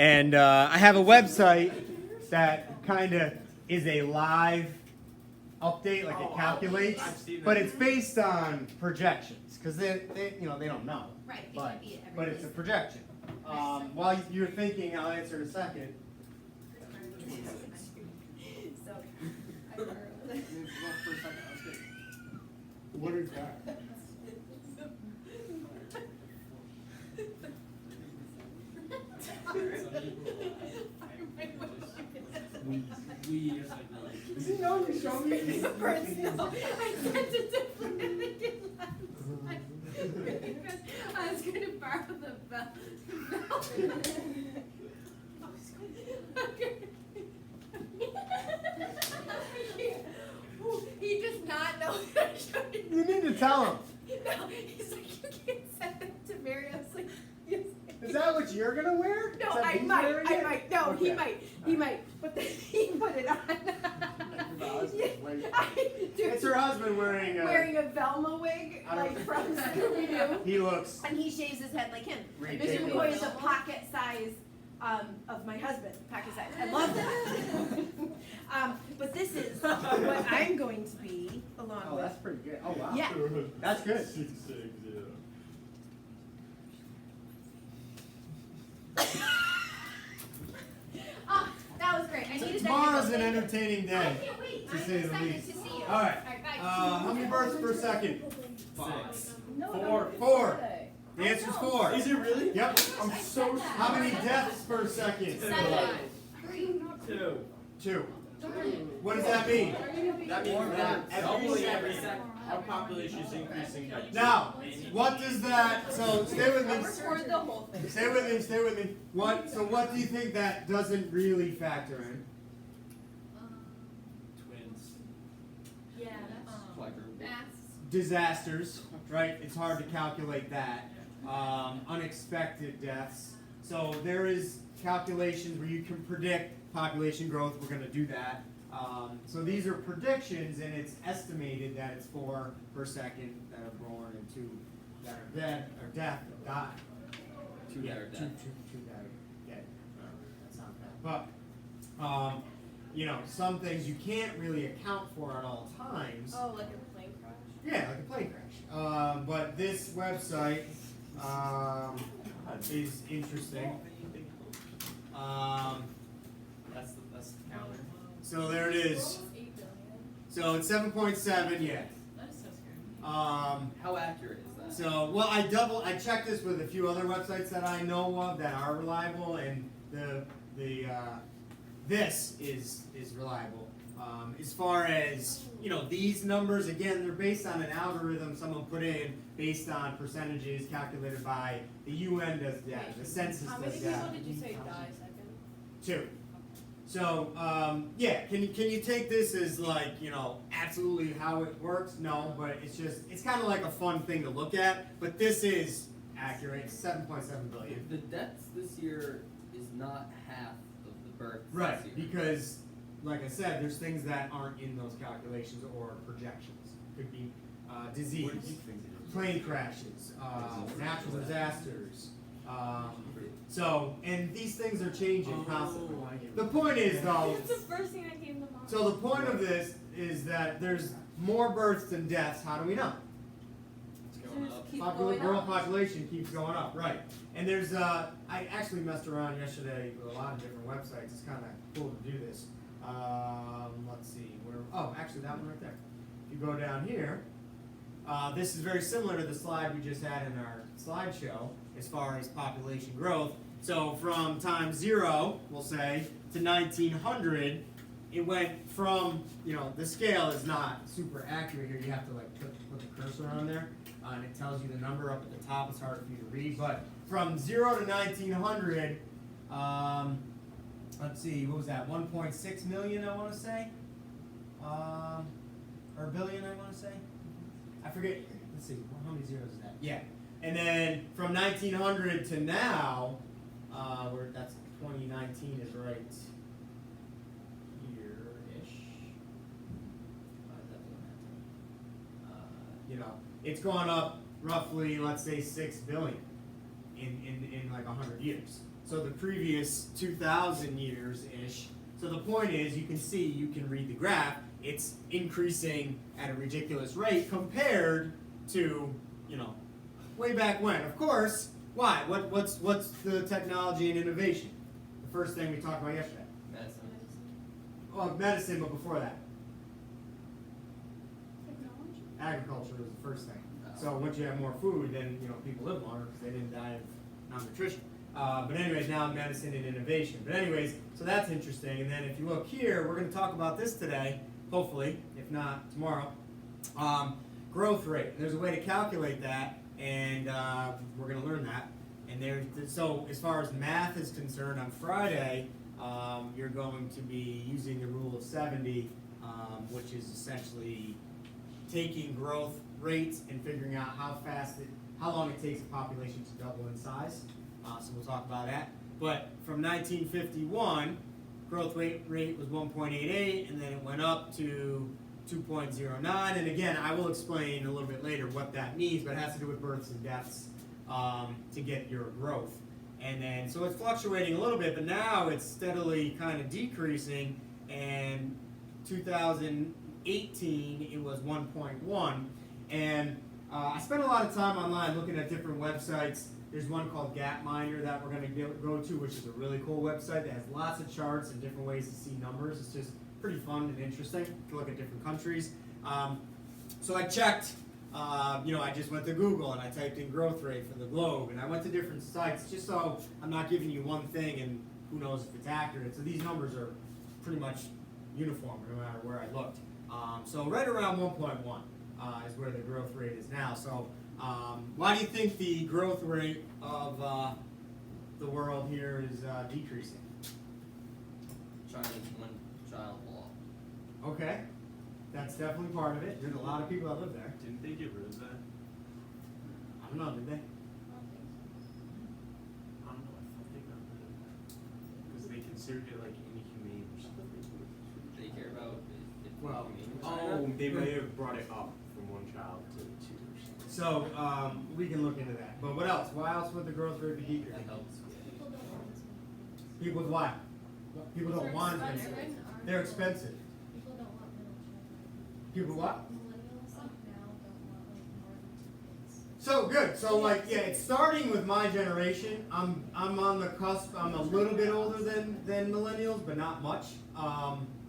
And I have a website that kind of is a live update, like it calculates, but it's based on projections because they don't know. Right. But it's a projection. While you're thinking, I'll answer in a second. What is that? Does he know you showed me? It's personal. I sent it to Flanagan last night because I was going to borrow the bell. He does not know that I showed it. You need to tell him. No, he's like, you can't send it to Mary. I was like, yes. Is that what you're gonna wear? No, I might. No, okay. He might. But then he put it on. It's her husband wearing a Velma wig, like from Scooby-Doo. He looks. And he shaves his head like him. Ridiculous. Mr. McCoy is a pocket size of my husband. Pocket size. I love that. But this is what I'm going to be along Oh, with. that's pretty good. Oh wow. Yeah. That's good. 660. That was great. I needed Tomorrow's that. an entertaining I day, can't wait. to I'm say the excited least. to see you. All right. Bye. How many births per second? 6. No, 4. The answer's 4. Is it really? Yep. I'm so How many deaths per second? 7. 2. 2. What does that mean? That means that every second, our population is increasing by 2. Now, what does that? So stay with me. Record the whole thing. Stay with me. What do you think that doesn't really factor in? Twins. Yeah. Quadruple. Disasters, right? It's hard to calculate that. Unexpected deaths. So there is calculations where you can predict population growth. We're going to do that. So these are predictions, and it's estimated that it's 4 per second that are born and 2 that are dead or death or die. 2 that are dead. 2 that are dead. That sounds bad. But some things you can't really account for at all times. Oh, like a plane crash? Yeah, like a plane crash. But this website is interesting. That's the counter. So there it is. Almost 8 billion. So it's 7.7, yeah. That is so scary. How accurate is that? So, well, I checked this with a few other websites that I know of that are reliable, and this is reliable. As far as these numbers, again, they're based on an algorithm someone put in based on percentages calculated by the UN does data, the census How does many data. people did you say die second? 2. So, yeah, can you take this as absolutely how it works? No, but it's kind of like a fun thing to look at. But this is accurate. 7.7 billion. The deaths this year is not half of the births Right, this year. because like I said, there's things that aren't in those calculations or projections. Could be disease, What do you think it is? plane crashes, natural disasters. And these things are changing constantly. I get it. The point is, though. That's the first thing that came to mind. So the point of this is that there's more births than deaths. How do we know? It's going up. Keep Popular going girl up. population keeps going up, right? And there's I actually messed around yesterday with a lot of different websites. It's kind of cool to do this. Let's see actually that one right there. If you go down here, this is very similar to the slide we just had in our slideshow as far as population growth. So from time 0, we'll say, to 1900, it went from, the scale is not super accurate here. You have to put the cursor on there, and it tells you the number up at the top. It's hard for you to read, but from 0 to 1900, let's see, what was that? 1.6 million, I want to say, or billion, I want to say. I forget. Let's see, how many zeros is that? Yeah, and then from 1900 to now, that's 2019 is right here-ish. It's gone up roughly, let's say, 6 billion in like 100 years. so the previous 2,000 years-ish. So the point is, you can see, you can read the graph, it's increasing at a ridiculous rate compared to, you know, way back when. Of course, why? What's the technology and innovation? The first thing we talked about yesterday. Medicine. Well, medicine, but before that, Technology. agriculture was the first thing. Oh. So once you have more food, then you know people live longer because they didn't die of malnutrition. But anyways, now medicine and innovation. But anyways, so that's interesting. And then if you look here, we're going to talk about this today, hopefully, if not tomorrow. Growth rate. There's a way to calculate that, and we're going to learn that. And so as far as math is concerned, on Friday, you're going to be using the rule of 70, which is essentially taking growth rates and figuring out how long it takes a population to double in size. So we'll talk about that. But from 1951, growth rate was 1.88, and then it went up to 2.09. And again, I will explain a little bit later what that means, but it has to do with births and deaths to get your growth. And then, so it's fluctuating a little bit, but now it's steadily kind of decreasing. And 2018, it was 1.1. And I spent a lot of time online looking at different websites. There's one called Gapminder that we're going to go to, which is a really cool website that has lots of charts and different ways to see numbers. It's just pretty fun and interesting to look at different countries. So I checked, I just went to Google and I typed in growth rate for the globe, and I went to different sites just so I'm not giving you one thing and who knows if it's accurate. So these numbers are pretty much uniform no matter where I looked. So right around 1.1 is where the growth rate is now. So why do you think the growth rate of the world here is decreasing? China's one child law. Okay, that's definitely part of it. There's a lot of people that live there. Didn't they get rid of that? I don't know, did they? I don't know, I thought they got rid of that. Because they considered it like inhumane or something. They care about if Well, They may have brought it up from one child to two or something. So we can look into that. But what else? Why else would the growth rate be that decreasing? helps. People don't want as many kids. People with why? People don't They're want as many expensive. kids. They're expensive. People don't want middle children. People what? Millennials now don't want like more than 2 kids. So good. So like it's starting with my generation. I'm on the cusp. I'm a little bit older than millennials, but not much.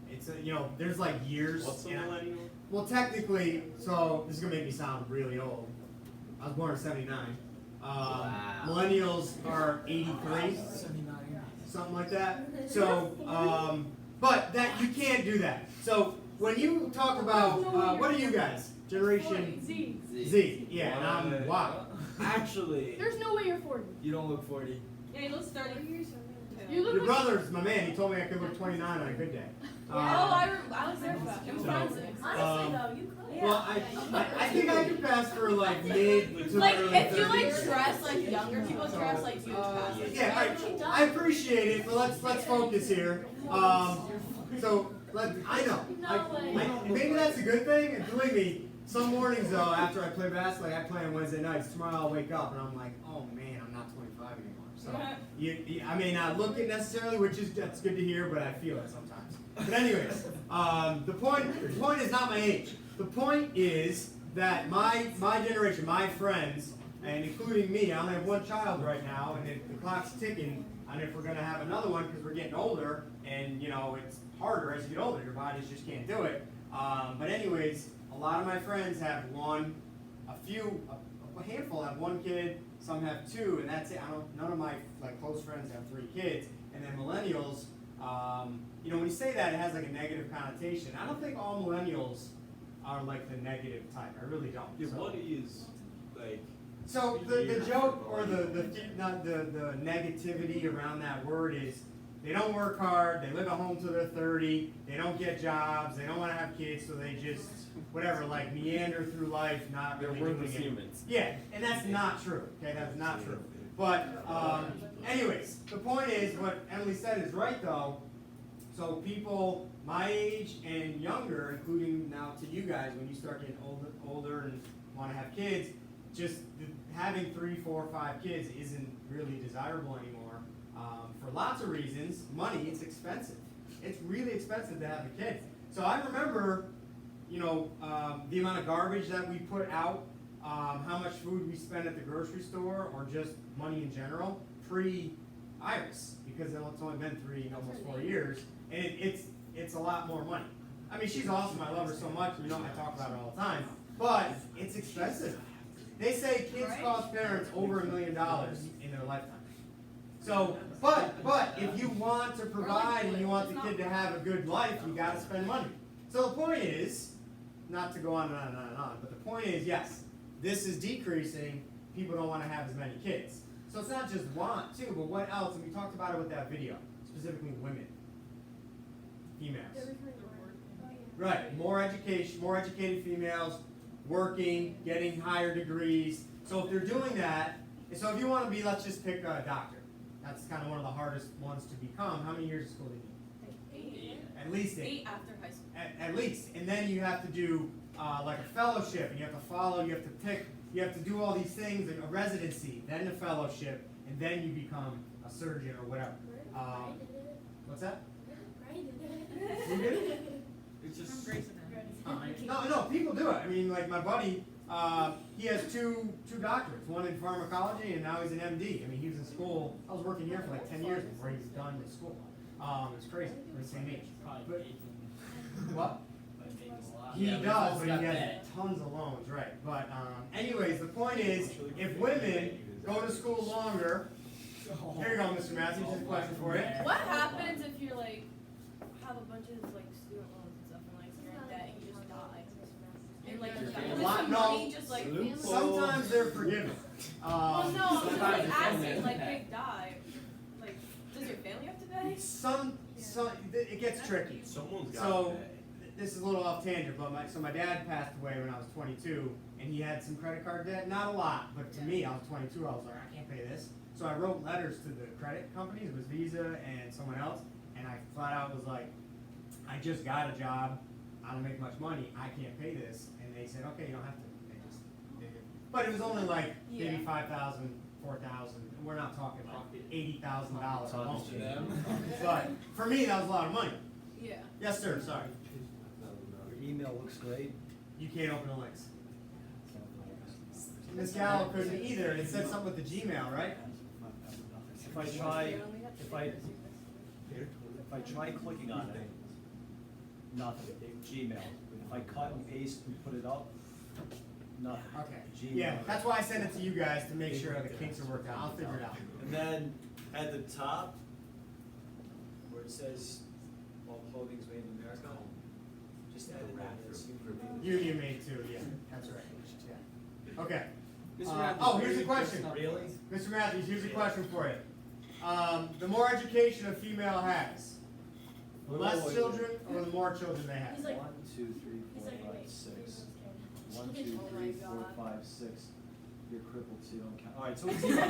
It's there's like years. What's a and millennial? well, technically, so this is gonna make me sound really old. I was born in '79. Wow. Millennials are '83, something like that. So, but that you can't do that. So when you talk about what are you guys? Generation Z. Z. Yeah, and I'm wow. Actually, There's no way you're 40. You don't look 40. Yeah, he looks 30. You look Your like brother's my man. He told me I could look 29 on a good day. I was there for that. It was So, fun. Honestly though, you could. Well, I think I could pass for like mid to Like, early if you 30s. like dress like younger people dress, like you would pass it. Yeah, I appreciate it, but let's focus here. So I know, maybe that's a good thing. And believe me, some mornings though, after I play basketball, like I play on Wednesday nights. Tomorrow I'll wake up and I'm like, oh man, I'm not 25 anymore. So I may not look it necessarily, that's good to hear, but I feel it sometimes. But anyways, the point is not my age. The point is that my generation, my friends, and including me, I only have one child right now, and the clock's ticking. And if we're going to have another one, because we're getting older, and it's harder as you get older, your bodies just can't do it. But anyways, a lot of my friends have one, a handful have one kid, some have two, and that's it. None of my close friends have 3 kids. And then millennials, when you say that, it has like a negative connotation. I don't think all millennials are like the negative type. I really don't. yeah, So- what is like? So the joke or the negativity around that word is they don't work hard, they live at home till they're 30, they don't get jobs, they don't want to have kids, so they just meander through life, not They're really worthless doing it. humans. Yeah, and that's not true. Okay, that's not true. But anyways, the point is what Emily said is right though. So people my age and younger, including now to you guys, when you start getting older and want to have kids, just having 3, 4, 5 kids isn't really desirable anymore. For lots of reasons, money, it's expensive. It's really expensive to have a kid. So I remember, the amount of garbage that we put out, how much food we spend at the grocery store, or just money in general, pre-Iris, because it's only been 3, almost 4 years, and it's a lot more money. I mean, she's awesome, I love her so much, I talk about her all the time, but it's expensive. They say kids cost parents over $1 million in their lifetime. So, but if you want to provide and you want the kid to have a good life, you gotta spend money. So the point is, not to go on and on and on and on, but the point is, yes, this is decreasing, people don't wanna have as many kids. So it's not just want too, but what else? And we talked about it with that video, specifically women, females. Right, more education, more educated females, working, getting higher degrees. So if they're doing that, so if you want to be, let's just pick a doctor. That's kind of one of the hardest ones to become. How many years of school do you need? 8. At least 8. 8 after high school. At least, and then you have to do like a fellowship, and you have to follow. You have to pick. You have to do all these things, like a residency, then a fellowship, and then you become a surgeon or whatever. What's that? Who did it? It's just. No, people do it. I mean, like my buddy, he has two doctorates, one in pharmacology and now he's an MD. I mean, he was in school, I was working here for like 10 years before he's done with school. It's crazy, we're the same age. But, what? He does, but he has tons of loans, right. But anyways, the point is, if women go to school longer, here you go, Mr. Matthews, here's a question for you. What happens if you're like have a bunch of like student loans and stuff and like you're in debt and you just die? And like A lot- some no. money just like Sometimes they're forgiven. well no, I'm just sometimes like it's asking, family like pay. big die. Like does your family have to pay? Some, it gets tricky. Someone's got So, that. this is a little off tangent, but my dad passed away when I was 22, and he had some credit card debt, not a lot, but to me, I was 22, I was like, I can't pay this. So I wrote letters to the credit companies, it was Visa and someone else, and I flat out was like, I just got a job, I don't make much money, I can't pay this, and they said, okay, you don't have to. They just did it. But it was only like maybe Yeah. 5,000, 4,000, and we're not talking like $80,000 alone. To them. But for me, that was a lot of money. Yeah. Yes, sir, sorry. Your email looks great. You can't open the links. Miss Gallo couldn't either, it said something with the Gmail, right? If I try clicking on it, nothing, Gmail. If I cut and paste and put it up, nothing. Okay. Gmail. Yeah, that's why I sent it to you guys, to make sure the kinks are worked out, I'll figure it out. And then at the top, where it says, all clothing is made in America, just edit that as Union made too, yeah, that's right, yeah. Okay. Mr. Matthews, Oh, here's a question. Really? Mr. Matthews, here's a question for you. The more education a female has, the less children or the more children they have? He's like- 1, 2, 3, 4, He's like, 5, wait, 6. wait, 1, wait, 2, Oh 3, my 4, God. 5, 6. You're crippled, so you don't count. All right, so it's even.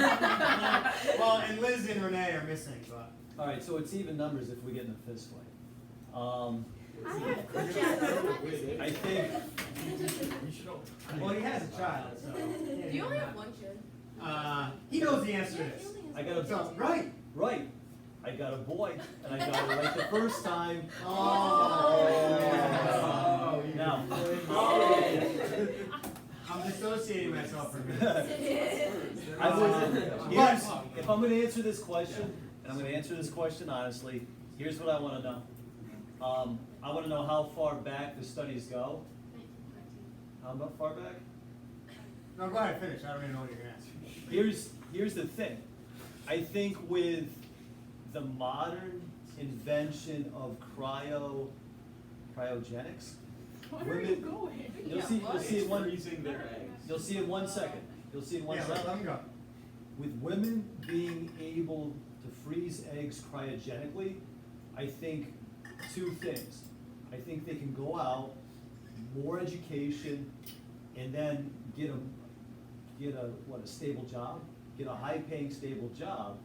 Well, and Liz and Renee are missing, but. All right, so it's even numbers if we get in a fist fight. I have a question. I think. Well, he has a child, so. Do you only have one kid? He knows the answer to this. I got a So, right. right. I got a boy, and I got it right the first time. Oh. Now. I'm dissociating myself from this. I would. Here's, if I'm going to answer this question, and I'm going to answer this question honestly, here's what I want to know. I want to know how far back the studies go. How far back? No, go ahead, finish. I don't even know what you're gonna ask. Here's the thing. I think with the modern invention of cryogenics, women, you'll see in one Freezing their eggs. You'll see in 1 second. You'll see in one Yeah, second. let him go. With women being able to freeze eggs cryogenically, I think 2 things. I think they can go out, more education, and then get a stable job, get a high-paying stable job,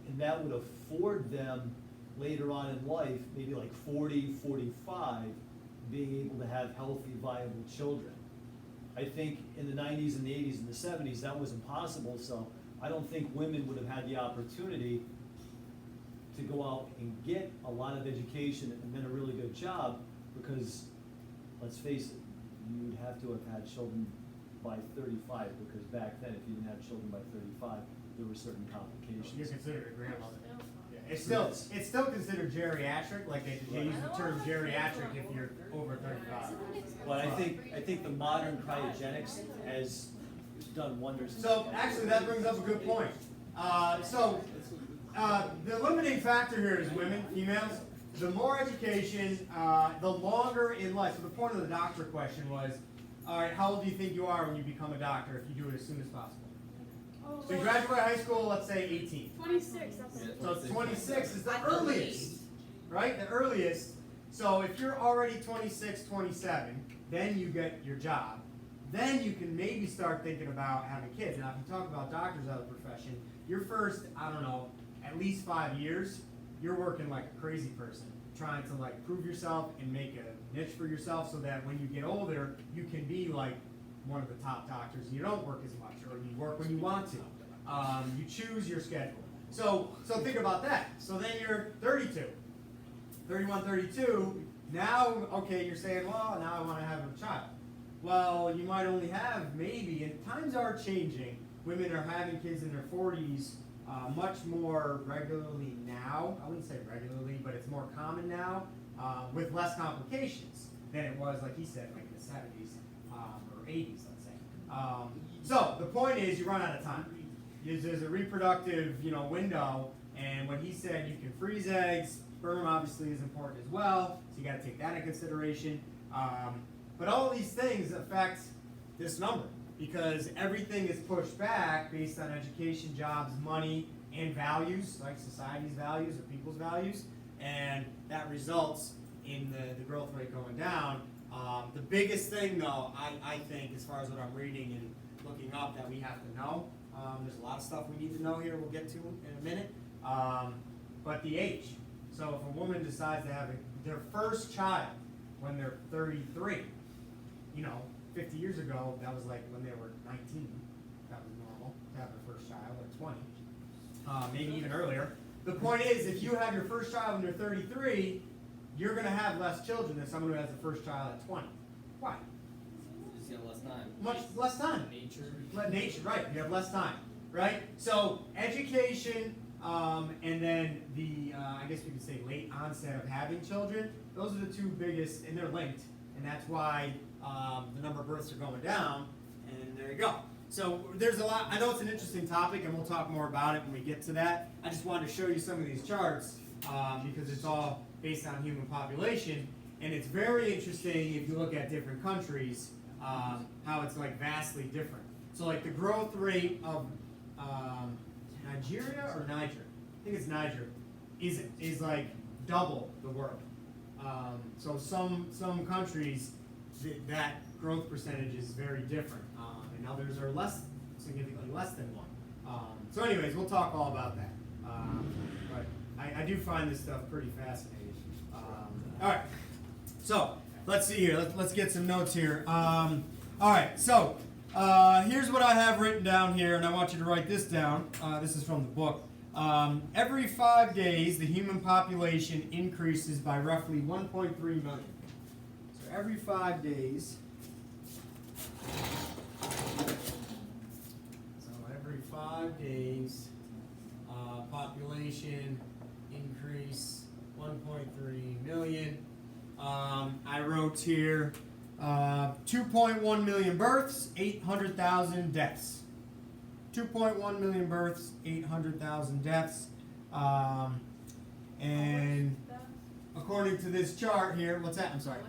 and that would afford them later on in life, maybe like 40, 45, being able to have healthy, viable children. I think in the 90s and the 80s and the 70s, that was impossible, so I don't think women would have had the opportunity to go out and get a lot of education and then a really good job, because, let's face it, you would have to have had children by 35, because back then, if you didn't have children by 35, there were certain You're complications. considered a grandmother. Still fun. Yeah, it's still considered geriatric, like they use the term geriatric if you're over 35. But I think the modern cryogenics has done wonders. So actually, that brings up a good point. The limiting factor here is women, females. The more education, the longer in life. So the point of the doctor question was, all right, how old do you think you are when you become a doctor if you do it as soon as possible? So you graduate high school, let's say 18. 26, that's So 26 is the earliest, right? The earliest. So if you're already 26, 27, then you get your job. Then you can maybe start thinking about having kids. Now, if you talk about doctors out of the profession, your first, I don't know, at least 5 years, you're working like a crazy person, trying to like prove yourself and make a niche for yourself so that when you get older, you can be like one of the top doctors. You don't work as much, or you work when you want to. You choose your schedule. So think about that. So then you're 32, 31, 32. Now, okay, you're saying, well, now I want to have a child. Well, you might only have maybe, and times are changing. Women are having kids in their 40s much more regularly now. I wouldn't say regularly, but it's more common now with less complications than it was, like he said, like in the 70s or 80s, let's say. So the point is, you run out of time. There's a reproductive, window, and when he said you can freeze eggs, sperm obviously is important as well, so you got to take that into consideration. But all these things affect this number because everything is pushed back based on education, jobs, money, and values, like society's values or people's values, and that results in the growth rate going down. The biggest thing, though, I think, as far as what I'm reading and looking up that we have to know, there's a lot of stuff we need to know here we'll get to in a minute, but the age. So if a woman decides to have their first child when they're 33, 50 years ago, that was like when they were 19. That was normal to have their first child, or 20, maybe even earlier. The point is, if you have your first child when you're 33, you're going to have less children than someone who has the first child at 20. Why? Just get less time. Much less time. Nature, right? You have less time, right? So education, and then the I guess we could say late onset of having children. Those are the two biggest, and they're linked, and that's why the number of births are going down. And there you go. So there's a lot. I know it's an interesting topic, and we'll talk more about it when we get to that. I just wanted to show you some of these charts because it's all based on human population, and it's very interesting if you look at different countries how it's like vastly different. So like the growth rate of Nigeria or Niger, I think it's Niger, is like double the world. So some countries that growth percentage is very different, and others are significantly less than one. So anyways, we'll talk all about that. But I do find this stuff pretty fascinating. All right, so let's see here. Let's get some notes here. All right, so here's what I have written down here, and I want you to write this down. This is from the book. Every 5 days, the human population increases by roughly 1.3 million. So every 5 days. So every 5 days, population increase 1.3 million. I wrote here 2.1 million births, 800,000 deaths. 2.1 million births, 800,000 deaths. And according to this chart here, what's that? I'm sorry.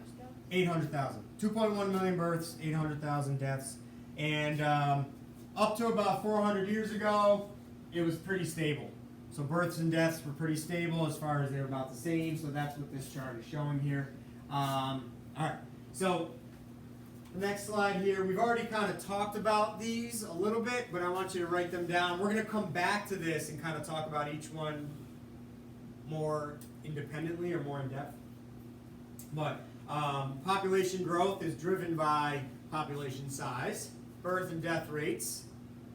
800,000. 2.1 million births, 800,000 deaths. And up to about 400 years ago, it was pretty stable. So births and deaths were pretty stable as far as they're about the same. So that's what this chart is showing here. All right. So the next slide here, we've already kind of talked about these a little bit, but I want you to write them down. We're going to come back to this and kind of talk about each one more independently or more in depth. But population growth is driven by population size, birth and death rates,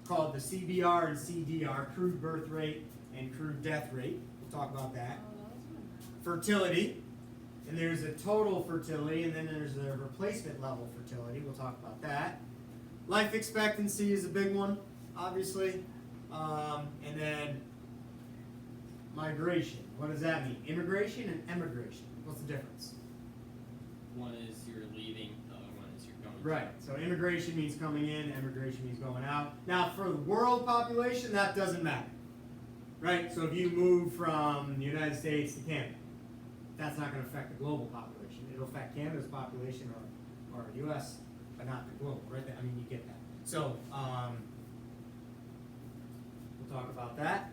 called the CBR and CDR, crude birth rate and crude death rate. We'll talk about that. Fertility, and there's a total fertility, and then there's a replacement level fertility. We'll talk about that. Life expectancy is a big one, obviously. And then migration. What does that mean? Immigration and emigration. What's the difference? One is you're leaving, the other one is you're going. Right. So immigration means coming in, emigration means going out. Now, for the world population, that doesn't matter. Right? So if you move from the United States to Canada, that's not going to affect the global population. It'll affect Canada's population or U.S., but not the global, right? I mean, you get that. So, we'll talk about that.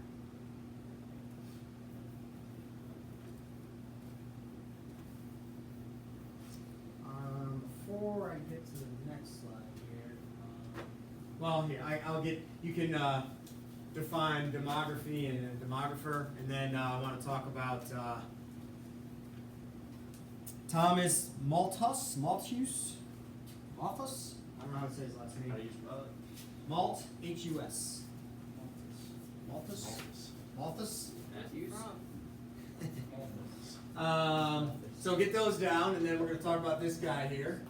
Before I get to the next slide here, well, here, I'll get, you can define demography and a demographer, and then I want to talk about Thomas Malthus? I don't know how to say his last name. How do you spell it? Malt, H-U-S. Malthus? Matthews? So get those down, and then we're going to talk about this guy here.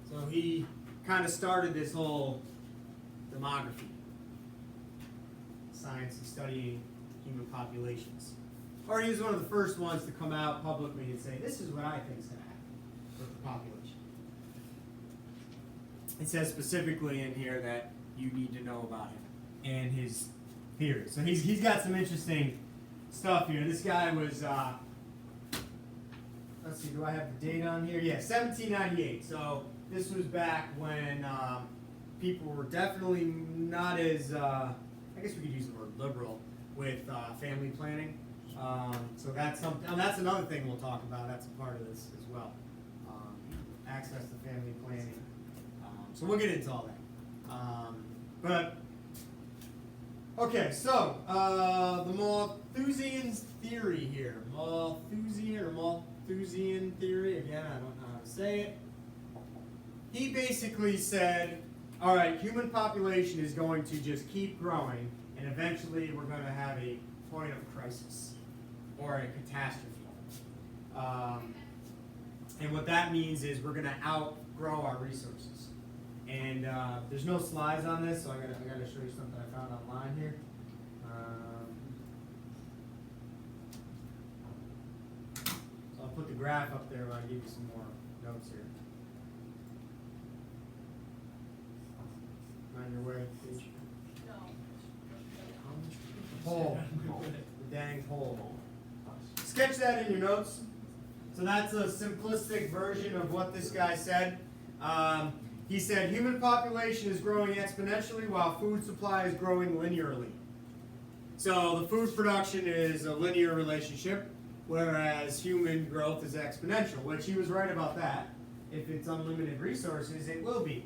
So he kind of started this whole demography, science of studying human populations. Or he was one of the first ones to come out publicly and say, this is what I think is going to happen with the population. It says specifically in here that you need to know about him and his theories. So he's got some interesting stuff here. This guy was, let's see, do I have the date on here? Yeah, 1798. So this was back when people were definitely not as, I guess we could use the word liberal with family planning. So that's something. Oh, that's another thing we'll talk about. That's a part of this as well. Access to family planning. So we'll get into all that. But okay, so the Malthusian theory here. Malthusian theory. Again, I don't know how to say it. He basically said, all right, human population is going to just keep growing, and eventually we're going to have a point of crisis or a catastrophe. And what that means is we're going to outgrow our resources. And there's no slides on this, so I gotta show you something I found online here. So I'll put the graph up there while I give you some more notes here. On your way, Paige. The pole. The dang pole. Sketch that in your notes. So that's a simplistic version of what this guy said. He said human population is growing exponentially while food supply is growing linearly. So the food production is a linear relationship, whereas human growth is exponential, which he was right about that. If it's unlimited resources, it will be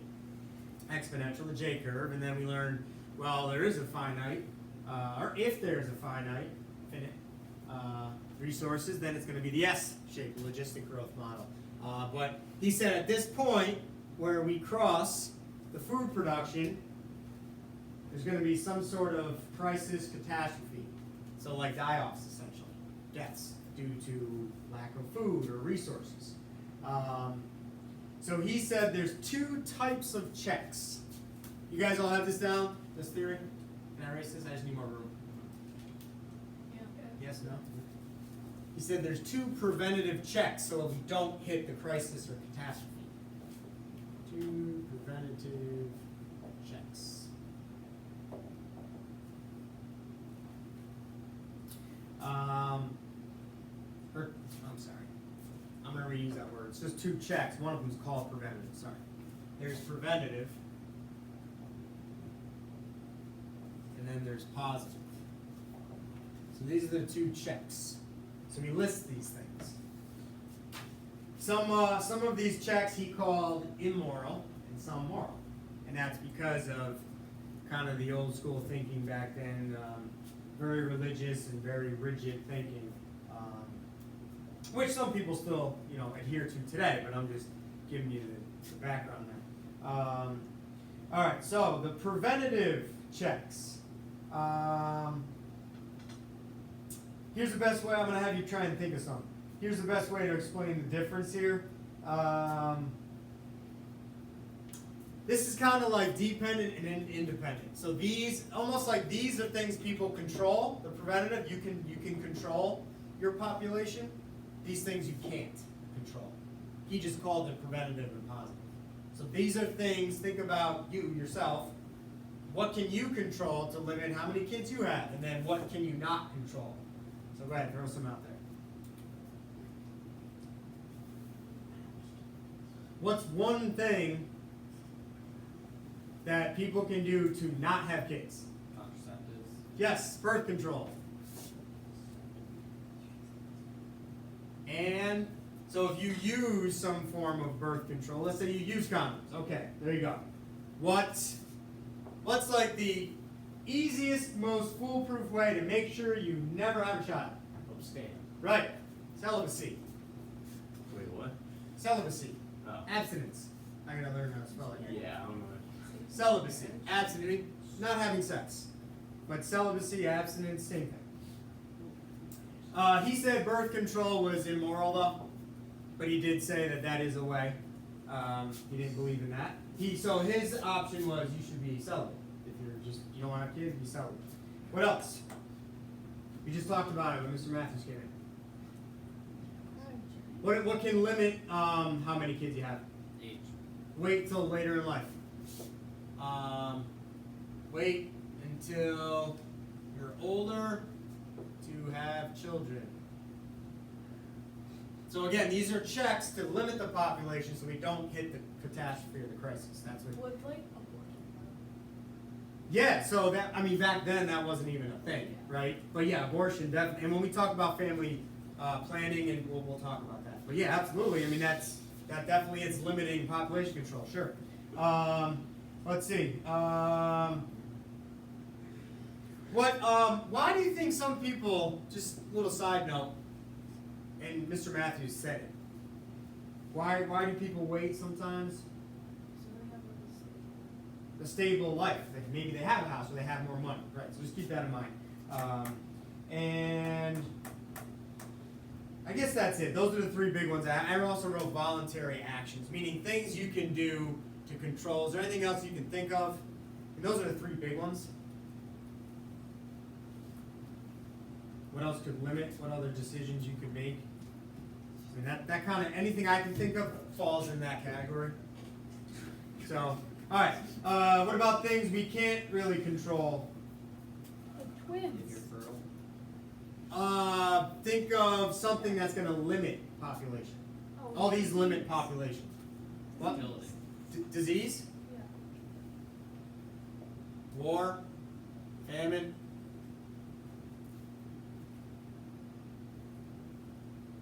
exponential, the J curve, and then we learned, well, there is a finite, or if there's a finite, finite resources, then it's going to be the S-shaped logistic growth model. But he said at this point, where we cross the food production, there's going to be some sort of crisis, catastrophe. So like die-offs, essentially, deaths due to lack of food or resources. So he said there's two types of checks. You guys all have this down, this theory? Can I erase this? I just need more room. Yeah. Yes, no? He said there's two preventative checks so we don't hit the crisis or catastrophe. Two preventative checks. I'm sorry. I'm going to reuse that word. It's just two checks. One of them is called preventative. Sorry. There's preventative. And then there's positive. So these are the two checks. So he lists these things. Some of these checks he called immoral and some moral. And that's because of kind of the old school thinking back then, very religious and very rigid thinking, which some people still, adhere to today, but I'm just giving you the background there. All right, so the preventative checks. Here's the best way. I'm going to have you try and think of something. Here's the best way to explain the difference here. This is kind of like dependent and independent. So these, almost like these are things people control. The preventative, you can control your population. These things you can't control. He just called it preventative and positive. So these are things, think about you, yourself. What can you control to limit how many kids you have? And then what can you not control? So go ahead, throw some out there. What's one thing that people can do to not have kids? Contraceptives. Yes, birth control. And so if you use some form of birth control, let's say you use condoms. Okay, there you go. What's like the easiest, most foolproof way to make sure you never have a child? Abstain. Right. Celibacy. Wait, what? Celibacy. Oh. Abstinence. I gotta learn how to spell it here. Yeah, I don't know. Celibacy. Abstinence. Not having sex. But celibacy, abstinence, same thing. He said birth control was immoral though. But he did say that that is a way. He didn't believe in that. So his option was you should be celibate. If you don't want to have kids, be celibate. What else? We just talked about it when Mr. Matthews came in. What can limit how many kids you have? Age. Wait till later in life. Wait until you're older to have children. So again, these are checks to limit the population so we don't hit the catastrophe or the crisis. That's what. With like abortion. Yeah. So that back then that wasn't even a thing, right? But yeah, abortion definitely. And when we talk about family planning, and we'll talk about that. But yeah, absolutely. I mean that definitely is limiting population control. Sure. Let's see. Why do you think some people? Just a little side note. And Mr. Matthews said it. Why do people wait sometimes? So they have like A stable life. Like maybe they have a house or they have more money. Right. So just keep that in mind. And I guess that's it. Those are the three big ones. I also wrote voluntary actions, meaning things you can do to control. Is there anything else you can think of? And those are the three big ones. What else could limit? What other decisions you could make? I mean, that kind of, anything I can think of falls in that category. So, alright. What about things we can't really control? like twins. If you're fertile. Think of something that's going to limit population. Oh, All these limit population. What? Fertility. Disease? Yeah. War? Famine?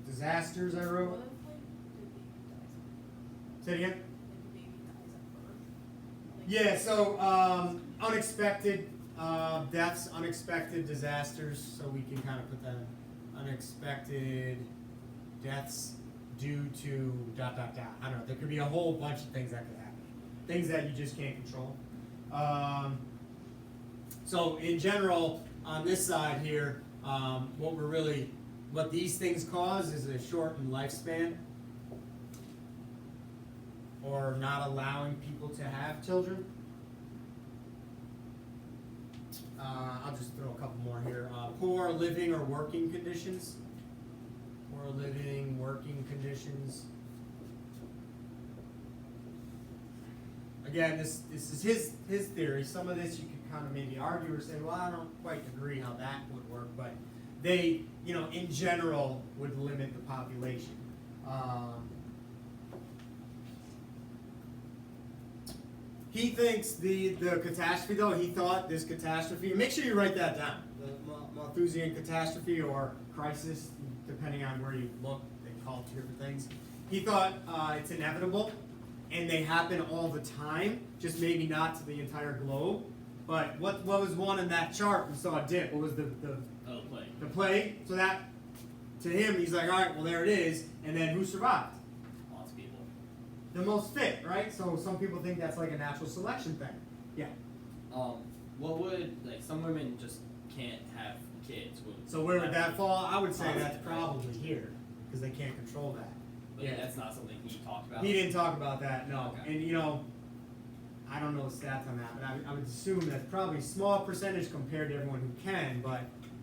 Disasters, I What wrote. if like the baby dies? Say it again. Like the baby dies at birth. Like, Yeah, so unexpected deaths, unexpected disasters, so we can kind of put that in. Unexpected deaths due to ... I don't know. There could be a whole bunch of things that could happen. Things that you just can't control. So in general, on this side here, what these things cause is a shortened lifespan, or not allowing people to have children. I'll just throw a couple more here. Poor living or working conditions. Poor living, working conditions. Again, this is his theory. Some of this you could kind of maybe argue or say, well, I don't quite agree how that would work, but they, in general, would limit the population. He thinks the catastrophe, though, he thought this catastrophe, make sure you write that down, the Malthusian catastrophe or crisis, depending on where you look, they call it two different things. He thought it's inevitable, and they happen all the time, just maybe not to the entire globe. But what was one in that chart? We saw a dip. What was the Plague. the plague? So that, to him, he's like, all right, well, there it is. And then who survived? Lots of people. the most fit, right? So some people think that's like a natural selection thing. Yeah. What would, like, some women just can't have kids. So where would that fall? I would say Positive, that's right? probably here, because they can't control that. But Yeah. that's not something he talked about. He didn't talk about that, no. Okay. And you know, I don't know the stats on that, but I would assume that's probably a small percentage compared to everyone who can, but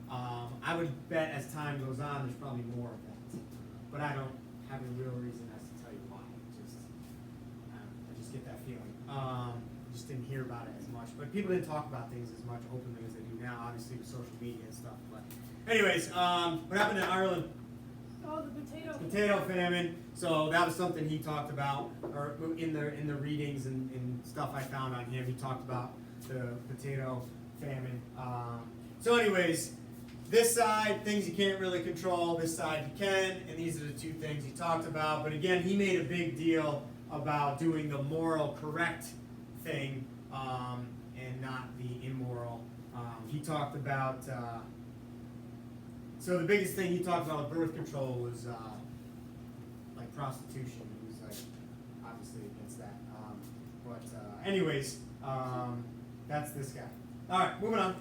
I would bet as time goes on, there's probably more of that. But I don't have a real reason as to tell you why. I just get that feeling. Just didn't hear about it as much. But people didn't talk about things as much openly as they do now, obviously with social media and stuff. But anyways, what happened in Ireland? Oh, the potato. Potato famine. So that was something he talked about, or in the readings and stuff I found on him. He talked about the potato famine. So anyways, this side, things you can't really control. This side you can, and these are the two things he talked about. But again, he made a big deal about doing the moral correct thing and not the immoral. He talked about. So the biggest thing he talked about with birth control was like prostitution. He was like obviously against that. Anyways, that's this guy. All right, moving on.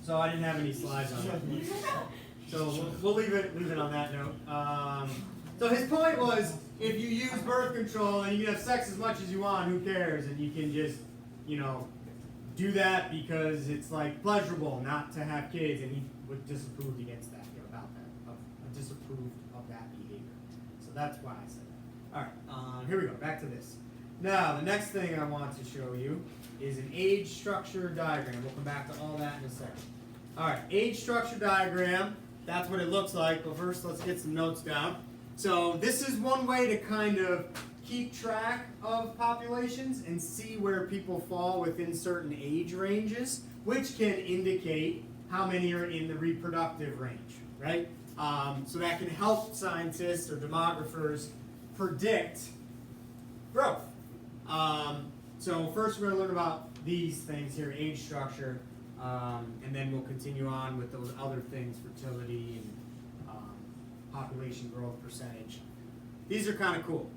So I didn't have any slides on that. So we'll leave it on that note. So his point was, if you use birth control and you can have sex as much as you want, who cares? And you can just, do that because it's like pleasurable not to have kids, and he would disapprove against that, about that, disapproved of that behavior. So that's why I said that. All right, here we go. Back to this. Now the next thing I want to show you is an age structure diagram. We'll come back to all that in a second. All right, age structure diagram. That's what it looks like. But first, let's get some notes down. So this is one way to kind of keep track of populations and see where people fall within certain age ranges, which can indicate how many are in the reproductive range, right? So that can help scientists or demographers predict growth. So first we're going to learn about these things here, age structure, and then we'll continue on with those other things, fertility and population growth percentage. These are kind of cool.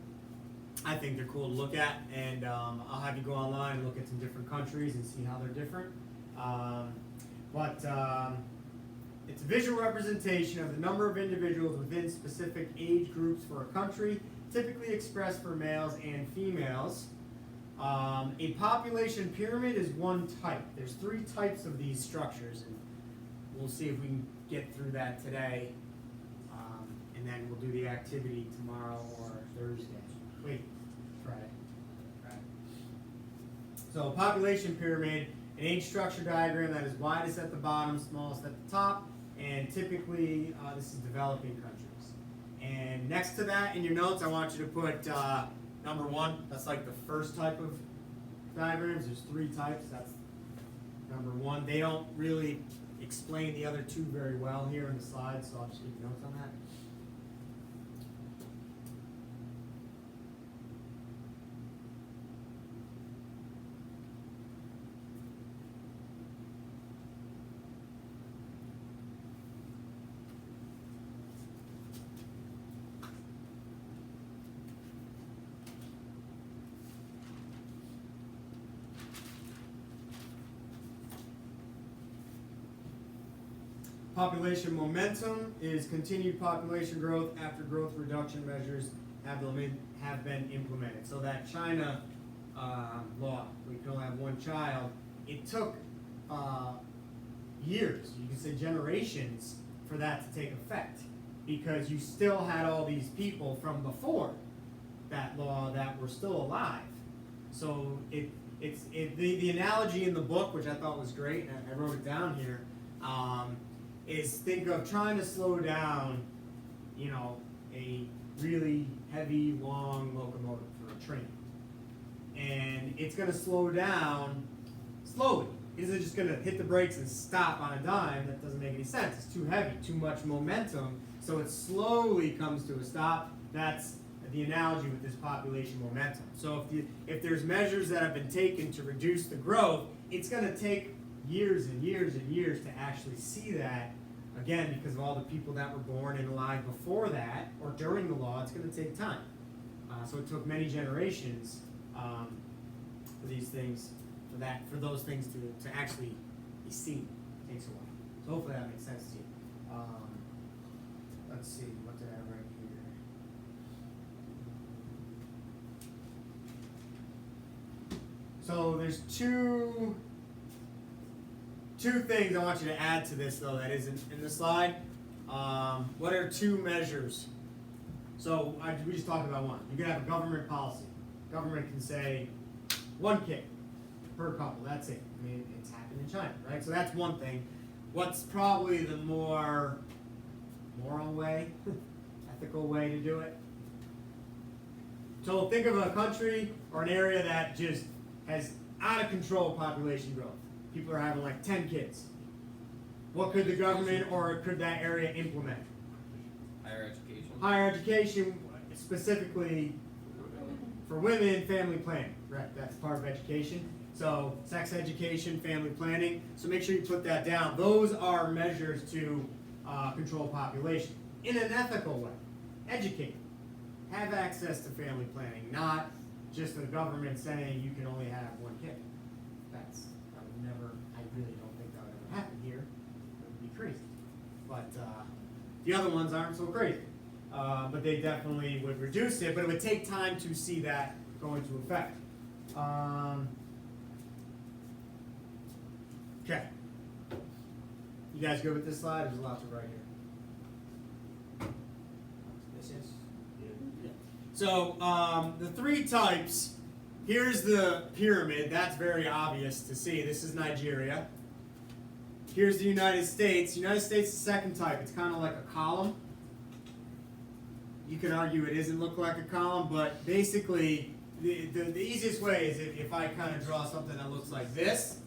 I think they're cool to look at, and I'll have you go online and look at some different countries and see how they're different. It's a visual representation of the number of individuals within specific age groups for a country, typically expressed for males and females. A population pyramid is one type. There's 3 types of these structures, and we'll see if we can get through that today. And then we'll do the activity tomorrow or Thursday. Wait, Friday. So population pyramid, an age structure diagram that is widest at the bottom, smallest at the top, and typically this is developing countries. And next to that in your notes, I want you to put number 1. That's like the first type of diagrams. There's 3 types. That's number 1. They don't really explain the other 2 very well here in the slides, so I'll just give you notes on that. Population momentum is continued population growth after growth reduction measures have been implemented. So that China law, we can only have 1 child, it took years, you can say generations, for that to take effect, because you still had all these people from before that law that were still alive. So the analogy in the book, which I thought was great, and I wrote it down here, is think of trying to slow down, a really heavy, long locomotive for a train. And it's going to slow down slowly. Is it just going to hit the brakes and stop on a dime? That doesn't make any sense. It's too heavy, too much momentum, so it slowly comes to a stop. That's the analogy with this population momentum. So if there's measures that have been taken to reduce the growth, it's going to take years and years and years to actually see that. Again, because of all the people that were born and alive before that, or during the law, it's going to take time. So it took many generations for these things, for those things to actually be seen. It takes a while. So hopefully that makes sense to you. Let's see, what did I write here? So there's two things I want you to add to this though that isn't in the slide. What are two measures? So we just talked about one. You can have a government policy. Government can say 1 kid per couple. That's it. I mean, it's happened in China, right? So that's one thing. What's probably the more moral way, ethical way to do it? So think of a country or an area that just has out of control population growth. People are having like 10 kids. What could the government or could that area implement? Higher education. Higher education, specifically for women, family planning. Right, that's part of education. So sex education, family planning. So make sure you put that down. Those are measures to control population in an ethical way. Educate. Have access to family planning, not just the government saying you can only have 1 kid. I really don't think that would ever happen here. It would be crazy. But the other ones aren't so crazy. But they definitely would reduce it, but it would take time to see that go into effect. Okay. You guys good with this slide? There's a lot to write here. Yes, yes. Yeah. So the 3 types, here's the pyramid. That's very obvious to see. This is Nigeria. Here's the United States. United States is the second type. It's kind of like a column. You could argue it doesn't look like a column, but basically the easiest way is if I kind of draw something that looks like this.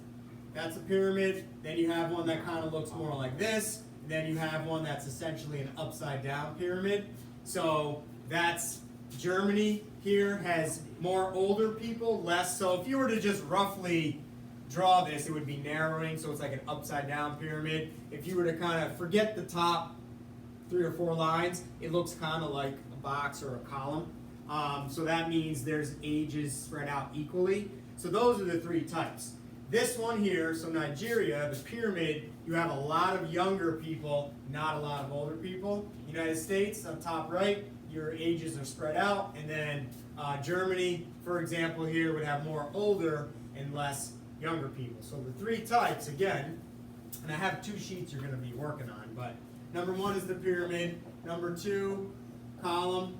That's a pyramid. Then you have one that kind of looks more like this. Then you have one that's essentially an upside down pyramid. So that's Germany here has more older people, less. So if you were to just roughly draw this, it would be narrowing. So it's like an upside down pyramid. If you were to kind of forget the top 3 or 4 lines, it looks kind of like a box or a column. So that means there's ages spread out equally. So those are the 3 types. This one here, so Nigeria, the pyramid, you have a lot of younger people, not a lot of older people. United States, on top right, your ages are spread out. And then Germany, for example, here would have more older and less younger people. So the 3 types, again, and I have 2 sheets you're going to be working on, but number 1 is the pyramid. Number 2, column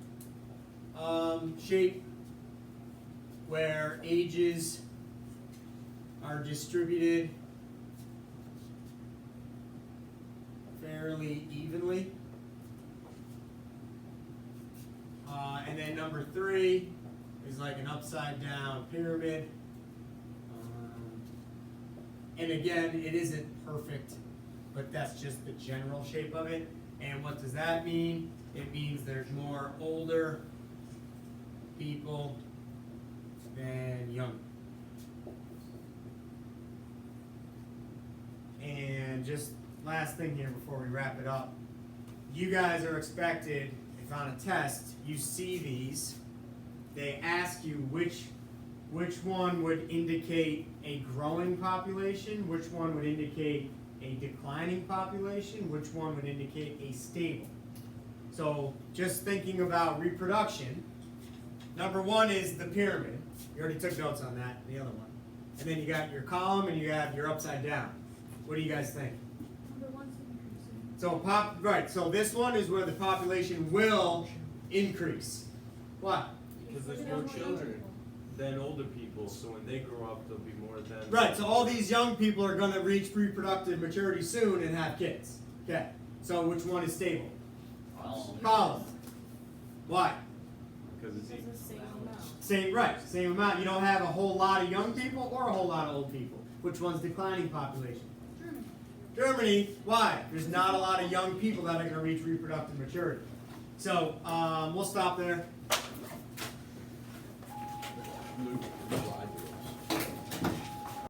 shape, where ages are distributed fairly evenly. And then number 3 is like an upside down pyramid. And again, it isn't perfect, but that's just the general shape of it. And what does that mean? It means there's more older people than younger. And just last thing here before we wrap it up. You guys are expected, if on a test you see these, they ask you which one would indicate a growing population, which one would indicate a declining population, which one would indicate a stable. So just thinking about reproduction, number 1 is the pyramid. You already took notes on that, the other one. And then you got your column and you have your upside down. What do you guys think? Number 1's increasing. So so this one is where the population will increase. What? Because there's more children than older people, so when they grow up, there'll be more than. Right, so all these young people are going to reach reproductive maturity soon and have kids. Okay, so which one is stable? Column. Why? Because it's It's the same amount. Same amount. You don't have a whole lot of young people or a whole lot of old people. Which one's declining population? Germany. Why? There's not a lot of young people that are going to reach reproductive maturity. So we'll stop there. Luke,